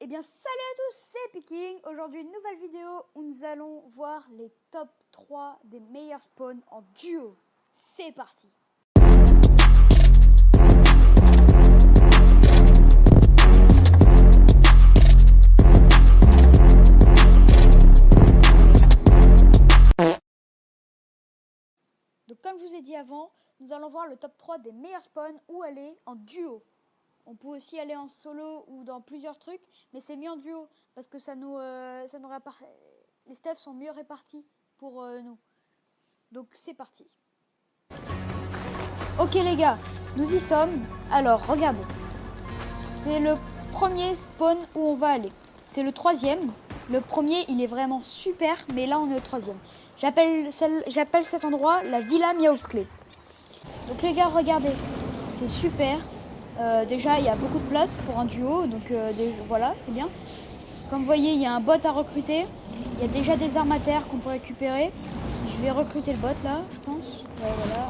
Eh bien salut à tous, c'est Piking. Aujourd'hui une nouvelle vidéo où nous allons voir les top 3 des meilleurs spawns en duo. C'est parti. Donc comme je vous ai dit avant, nous allons voir le top 3 des meilleurs spawns où aller en duo. On peut aussi aller en solo ou dans plusieurs trucs, mais c'est mieux en duo parce que ça nous les stuffs sont mieux répartis pour nous. Donc c'est parti. Ok les gars, nous y sommes. Alors regardez, c'est le premier spawn où on va aller. C'est le troisième. Le premier il est vraiment super, mais là on est au troisième. J'appelle cet endroit la Villa Miausclé. Donc les gars regardez, c'est super. Déjà il y a beaucoup de place pour un duo, donc voilà, c'est bien. Comme vous voyez, il y a un bot à recruter. Il y a déjà des armes à terre qu'on peut récupérer. Je vais recruter le bot là, je pense. Ouais, voilà.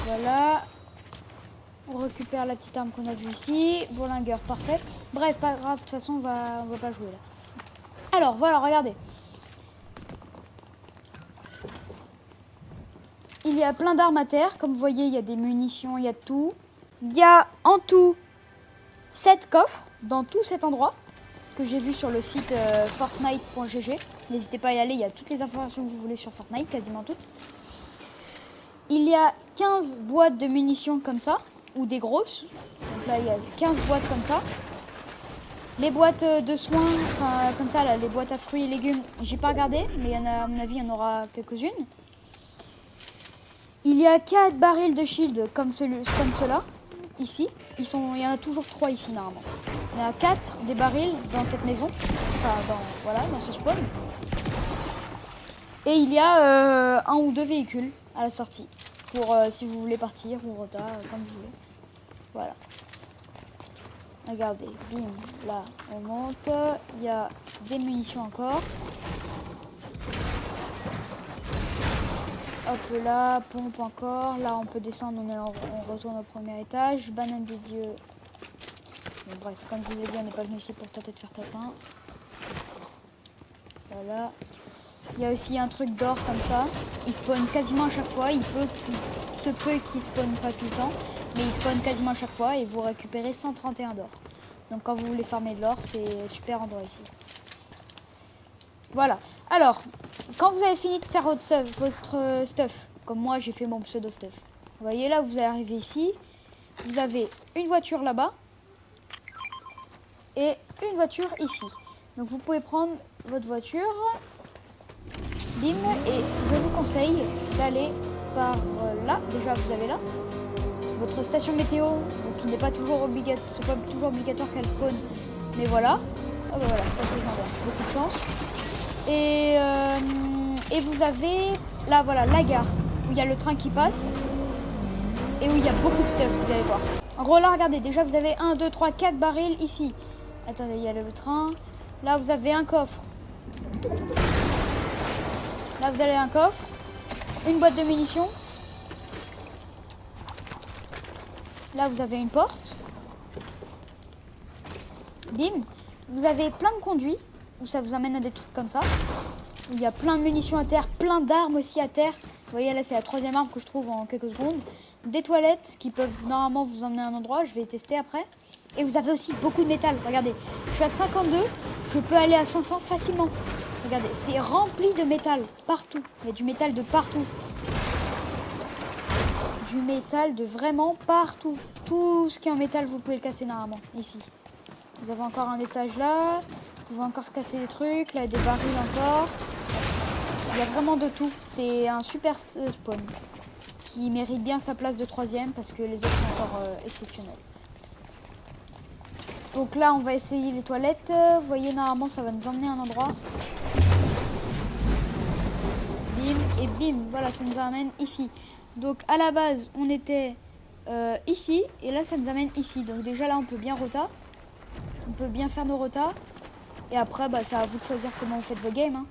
Voilà. On récupère la petite arme qu'on a vue ici. Bourlingueur, parfait. Bref, pas grave, de toute façon on va pas jouer là. Alors voilà, regardez. Il y a plein d'armes à terre. Comme vous voyez, il y a des munitions, il y a tout. Il y a en tout 7 coffres dans tout cet endroit que j'ai vu sur le site fortnite.gg. N'hésitez pas à y aller, il y a toutes les informations que vous voulez sur Fortnite, quasiment toutes. Il y a 15 boîtes de munitions comme ça, ou des grosses. Donc là, il y a 15 boîtes comme ça. Les boîtes de soins, enfin comme ça, là, les boîtes à fruits et légumes, j'ai pas regardé, mais il y en a, à mon avis, il y en aura quelques-unes. Il y a 4 barils de shield comme ceux-là. Ici, il y en a toujours 3 ici normalement. Il y en a 4 des barils dans cette maison, enfin dans ce spawn. Et il y a un ou deux véhicules à la sortie pour si vous voulez partir ou rota, comme vous voulez. Voilà. Regardez, bim, là on monte, il y a des munitions encore. Hop là, pompe encore. Là, on peut descendre, on retourne au premier étage. Banane des dieux. Bon, bref, comme je vous l'ai dit, on n'est pas venu ici pour tenter de faire tapin. Voilà. Il y a aussi un truc d'or comme ça. Il spawn quasiment à chaque fois. Il se peut qu'il spawn pas tout le temps, mais il spawn quasiment à chaque fois et vous récupérez 131 d'or. Donc quand vous voulez farmer de l'or, c'est super endroit ici. Voilà. Alors, quand vous avez fini de faire votre stuff, comme moi j'ai fait mon pseudo stuff, vous voyez là, vous allez arriver ici, vous avez une voiture là-bas et une voiture ici. Donc vous pouvez prendre votre voiture, bim, et je vous conseille d'aller par là. Déjà vous avez là votre station météo, donc il n'est pas toujours obligatoire, c'est pas toujours obligatoire qu'elle spawn, mais voilà. Ah bah voilà, beaucoup de chance. Et vous avez là, voilà, la gare où il y a le train qui passe et où il y a beaucoup de stuff, vous allez voir. En gros, là, regardez, déjà vous avez 1, 2, 3, 4 barils ici. Attendez, il y a le train. Là, vous avez un coffre. Là, vous avez un coffre, une boîte de munitions. Là, vous avez une porte. Bim. Vous avez plein de conduits où ça vous amène à des trucs comme ça. Il y a plein de munitions à terre, plein d'armes aussi à terre. Vous voyez là, c'est la troisième arme que je trouve en quelques secondes. Des toilettes qui peuvent normalement vous emmener à un endroit. Je vais tester après. Et vous avez aussi beaucoup de métal. Regardez, je suis à 52. Je peux aller à 500 facilement. Regardez, c'est rempli de métal partout. Il y a du métal de partout. Du métal de vraiment partout. Tout ce qui est en métal, vous pouvez le casser normalement. Ici. Vous avez encore un étage là. Vous pouvez encore casser des trucs. Là, des barils encore. Il y a vraiment de tout. C'est un super spawn qui mérite bien sa place de troisième parce que les autres sont encore exceptionnels. Donc là, on va essayer les toilettes. Vous voyez, normalement, ça va nous emmener à un endroit. Bim et bim. Voilà, ça nous amène ici. Donc à la base, on était ici. Et là, ça nous amène ici. Donc déjà là, on peut bien rota. On peut bien faire nos rotas. Et après, bah, c'est à vous de choisir comment vous faites vos games. Hein.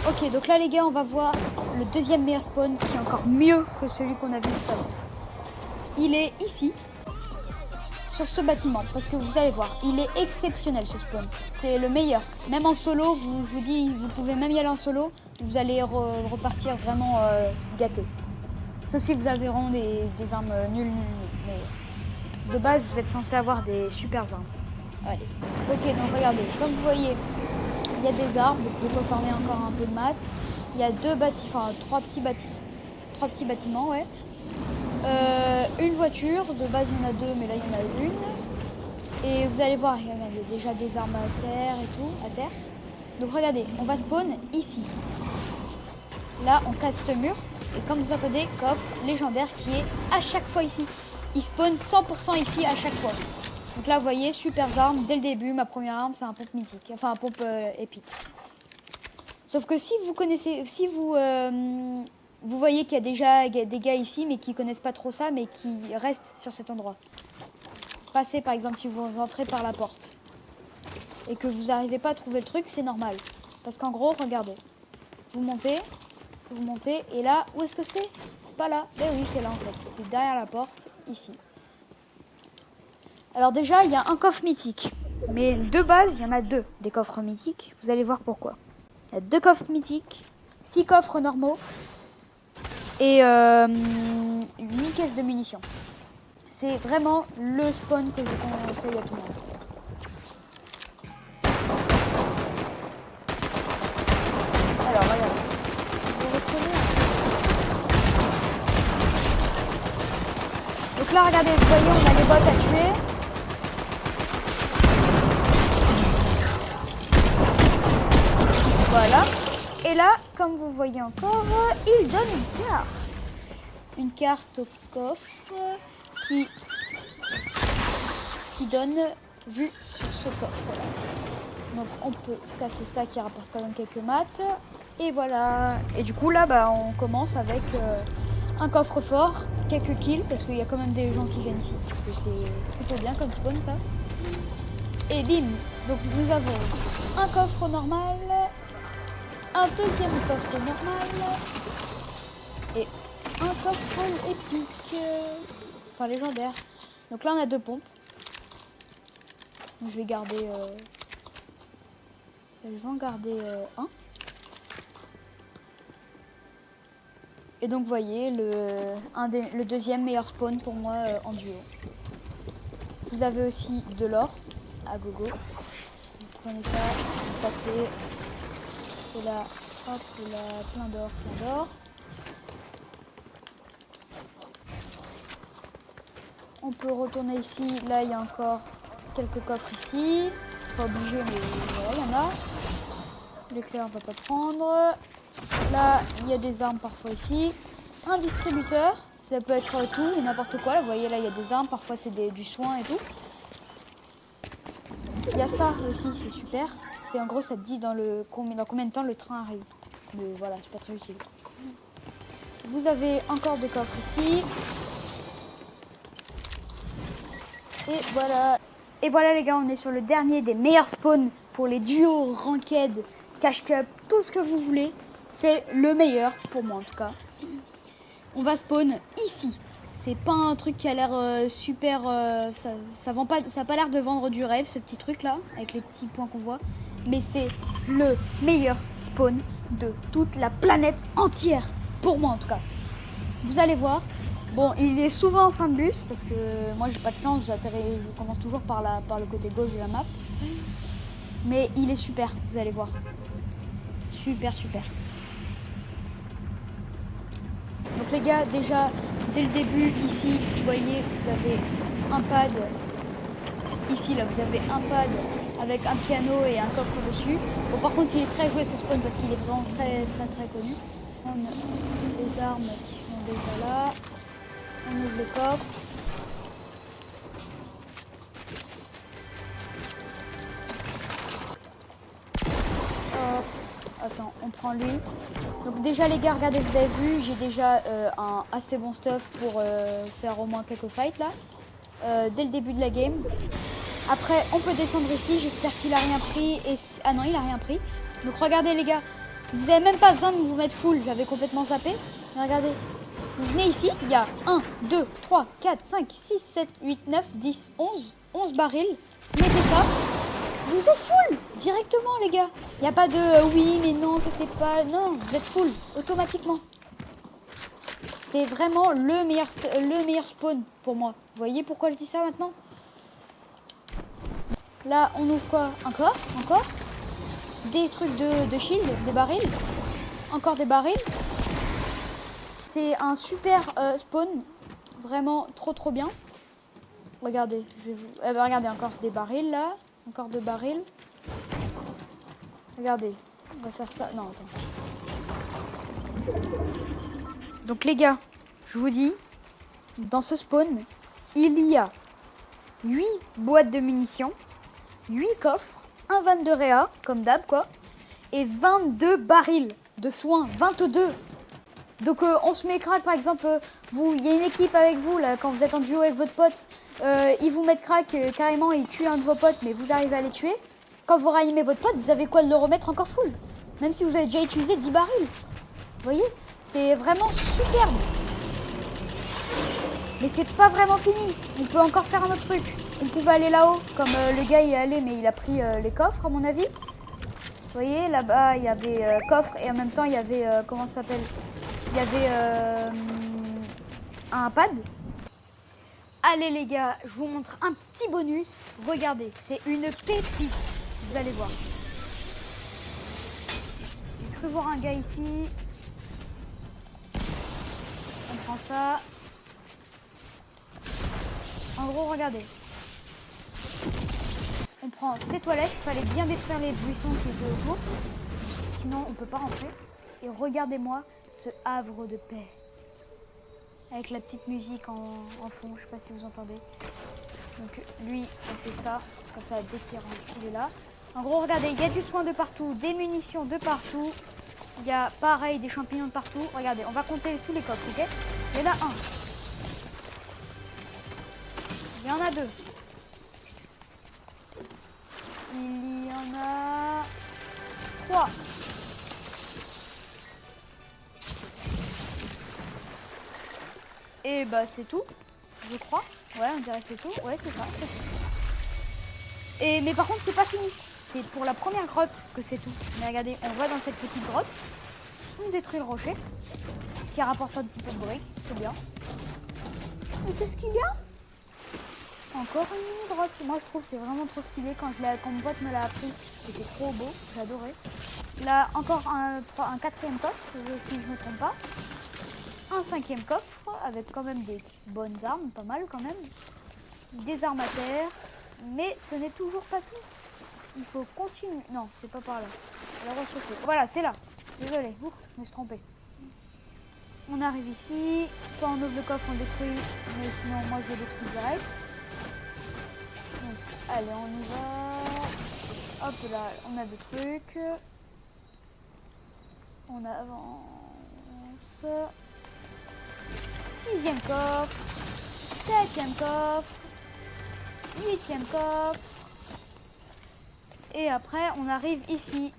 Ok, donc là les gars, on va voir le deuxième meilleur spawn qui est encore mieux que celui qu'on a vu juste avant. Il est ici. sur ce bâtiment parce que vous allez voir, il est exceptionnel ce spawn. C'est le meilleur. Même en solo, je vous dis, vous pouvez même y aller en solo. Vous allez repartir vraiment gâté. Sauf si vous avez vraiment des armes nulles. Mais de base, vous êtes censé avoir des super armes. Allez. Ok, donc regardez, comme vous voyez, il y a des arbres, donc de quoi farmer encore un peu de maths. Il y a trois petits bâtiments, ouais. Une voiture, de base il y en a deux, mais là il y en a une. Et vous allez voir, il y a déjà des armes à serre et tout, à terre. Donc regardez, on va spawn ici. Là, on casse ce mur. Et comme vous entendez, coffre légendaire qui est à chaque fois ici. Il spawn 100% ici à chaque fois. Donc là, vous voyez, super arme. Dès le début, ma première arme, c'est un pompe mythique. Enfin, un pompe épique. Sauf que si vous connaissez, si vous voyez qu'il y a déjà des gars ici, mais qui connaissent pas trop ça, mais qui restent sur cet endroit. Passez, par exemple, si vous entrez par la porte et que vous n'arrivez pas à trouver le truc, c'est normal. Parce qu'en gros, regardez. Vous montez, et là, où est-ce que c'est? C'est pas là. Ben oui, c'est là en fait. C'est derrière la porte, ici. Alors déjà, il y a un coffre mythique. Mais de base, il y en a deux, des coffres mythiques. Vous allez voir pourquoi. Il y a 2 coffres mythiques, 6 coffres normaux et une caisse de munitions. C'est vraiment le spawn que je conseille à tout le monde. Alors, regardez. Je reconnais. Donc là, regardez, vous voyez, on a les bots à tuer. Voilà. Et là, comme vous voyez encore, il donne une carte. Une carte au coffre qui donne vue sur ce coffre-là. Donc on peut casser ça qui rapporte quand même quelques maths. Et voilà. Et du coup là, on commence avec un coffre-fort, quelques kills, parce qu'il y a quand même des gens qui viennent ici. Parce que c'est plutôt bien comme spawn ça. Et bim. Donc nous avons un coffre normal. Un deuxième coffre normal et un coffre épique, enfin légendaire. Donc là on a 2 pompes. Donc, je vais garder un. Et donc vous voyez le deuxième meilleur spawn pour moi en duo. Vous avez aussi de l'or à gogo. Vous prenez ça, vous passez. Et là, hop, là, plein d'or. On peut retourner ici. Là, il y a encore quelques coffres ici. Pas obligé, mais voilà, il y en a. L'éclair, on va pas prendre. Là, il y a des armes parfois ici. Un distributeur, ça peut être tout et n'importe quoi. Là, vous voyez, là, il y a des armes. Parfois, c'est du soin et tout. Il y a ça aussi, c'est super. C'est en gros, ça te dit dans combien de temps le train arrive. Mais voilà, c'est pas très utile. Vous avez encore des coffres ici. Et voilà les gars, on est sur le dernier des meilleurs spawns pour les duos, ranked, cash cup, tout ce que vous voulez. C'est le meilleur pour moi en tout cas. On va spawn ici. C'est pas un truc qui a l'air super... ça vend pas, ça a pas l'air de vendre du rêve, ce petit truc là, avec les petits points qu'on voit. Mais c'est le meilleur spawn de toute la planète entière. Pour moi en tout cas. Vous allez voir. Bon, il est souvent en fin de bus, parce que moi j'ai pas de chance, je commence toujours par le côté gauche de la map. Mais il est super, vous allez voir. Super. Donc les gars, déjà, dès le début, ici, vous voyez, vous avez un pad. Ici, là, vous avez un pad avec un piano et un coffre dessus. Bon, par contre, il est très joué ce spawn parce qu'il est vraiment très connu. On a les armes qui sont déjà là. On ouvre le coffre. Hop. Attends, on prend lui. Donc déjà les gars, regardez, vous avez vu, j'ai déjà un assez bon stuff pour faire au moins quelques fights là. Dès le début de la game. Après, on peut descendre ici. J'espère qu'il a rien pris. Ah non, il a rien pris. Donc regardez les gars, vous n'avez même pas besoin de vous mettre full. J'avais complètement zappé. Mais regardez, Vous venez ici, il y a 1, 2, 3, 4, 5, 6, 7, 8, 9, 10, 11 barils. Vous mettez ça. Vous êtes full directement, les gars. Il n'y a pas de oui, mais non, je sais pas. Non, vous êtes full automatiquement. C'est vraiment le meilleur spawn pour moi. Vous voyez pourquoi je dis ça maintenant? Là, on ouvre quoi? Encore des trucs de shield, des barils. Encore des barils. C'est un super spawn. Vraiment trop bien. Regardez, regardez, encore des barils là. Encore 2 barils. Regardez, on va faire ça. Non, attends. Donc les gars, je vous dis, dans ce spawn, il y a 8 boîtes de munitions, 8 coffres, un 22 réa, comme d'hab quoi, et 22 barils de soins, 22. Donc on se met crack, par exemple, il y a une équipe avec vous, là, quand vous êtes en duo avec votre pote, ils vous mettent crack, carrément, ils tuent un de vos potes, mais vous arrivez à les tuer. Quand vous ranimez votre pote, vous avez quoi de le remettre encore full, même si vous avez déjà utilisé 10 barils. Vous voyez, c'est vraiment superbe. Mais c'est pas vraiment fini, on peut encore faire un autre truc. On pouvait aller là-haut, comme le gars il est allé, mais il a pris les coffres à mon avis. Vous voyez, là-bas il y avait coffre et en même temps il y avait, comment ça s'appelle? Il y avait un pad. Allez les gars, je vous montre un petit bonus. Regardez, c'est une pépite. Vous allez voir. J'ai cru voir un gars ici. On prend ça. En gros, regardez. On prend ces toilettes. Il fallait bien détruire les buissons qui étaient autour. Sinon, on ne peut pas rentrer. Et regardez-moi ce havre de paix. Avec la petite musique en fond, je sais pas si vous entendez. Donc lui, on fait ça, comme ça dès qu'il rentre, il est là. En gros, regardez, il y a du soin de partout, des munitions de partout. Il y a pareil des champignons de partout. Regardez, on va compter tous les coffres, ok? Il y en a un. Il y en a 2. Il y en a 3. Et bah c'est tout, je crois. Ouais, on dirait c'est tout. Ouais, c'est ça, c'est tout. Mais par contre, c'est pas fini. C'est pour la première grotte que c'est tout. Mais regardez, on va dans cette petite grotte. On détruit le rocher. Qui rapporte un petit peu de briques, c'est bien. Et qu'est-ce qu'il y a? Encore une grotte. Moi, je trouve que c'est vraiment trop stylé. Quand mon pote me l'a appris, c'était trop beau. J'adorais. Là, encore un 4e coffre, si je me trompe pas. Un 5e coffre avec quand même des bonnes armes, pas mal quand même. Des armes à terre, mais ce n'est toujours pas tout. Il faut continuer. Non, c'est pas par là. Alors, où est-ce que c'est? Voilà, c'est là. Désolé, je me suis trompée. On arrive ici. Soit on ouvre le coffre, on détruit, mais sinon, moi je détruis direct. Donc, allez, on y va. Hop là, on a des trucs. On avance. 6e coffre, 7e coffre, 8e coffre. Et après, on arrive ici.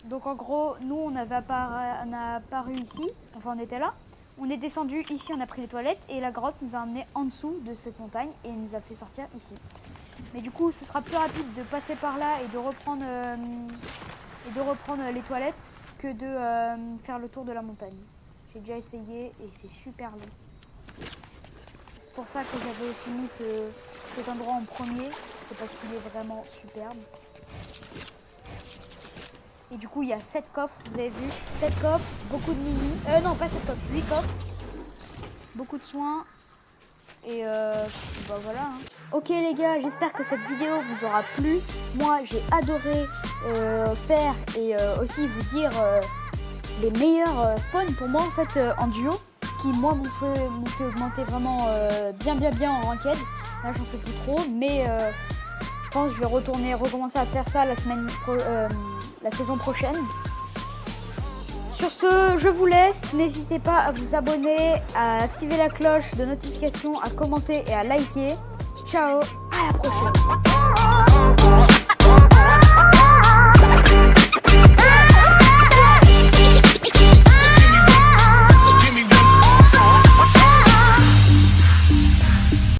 Donc en gros, nous, on a apparu ici. Enfin, on était là. On est descendu ici, on a pris les toilettes. Et la grotte nous a amené en dessous de cette montagne et nous a fait sortir ici. Mais du coup, ce sera plus rapide de passer par là et de reprendre les toilettes que de faire le tour de la montagne. J'ai déjà essayé et c'est super long. C'est pour ça que j'avais aussi mis cet endroit en premier. C'est parce qu'il est vraiment superbe. Et du coup, il y a 7 coffres, vous avez vu. 7 coffres, beaucoup de mini. Non, pas 7 coffres, 8 coffres. Beaucoup de soins. Et bah voilà. Hein. Ok les gars, j'espère que cette vidéo vous aura plu. Moi, j'ai adoré faire et aussi vous dire les meilleurs spawns pour moi en fait en duo. Qui moi m'ont fait augmenter vraiment bien en ranked. Là, j'en fais plus trop. Mais je pense que je vais recommencer à faire ça la saison prochaine. Sur ce, je vous laisse. N'hésitez pas à vous abonner, à activer la cloche de notification, à commenter et à liker. Ciao, à la prochaine.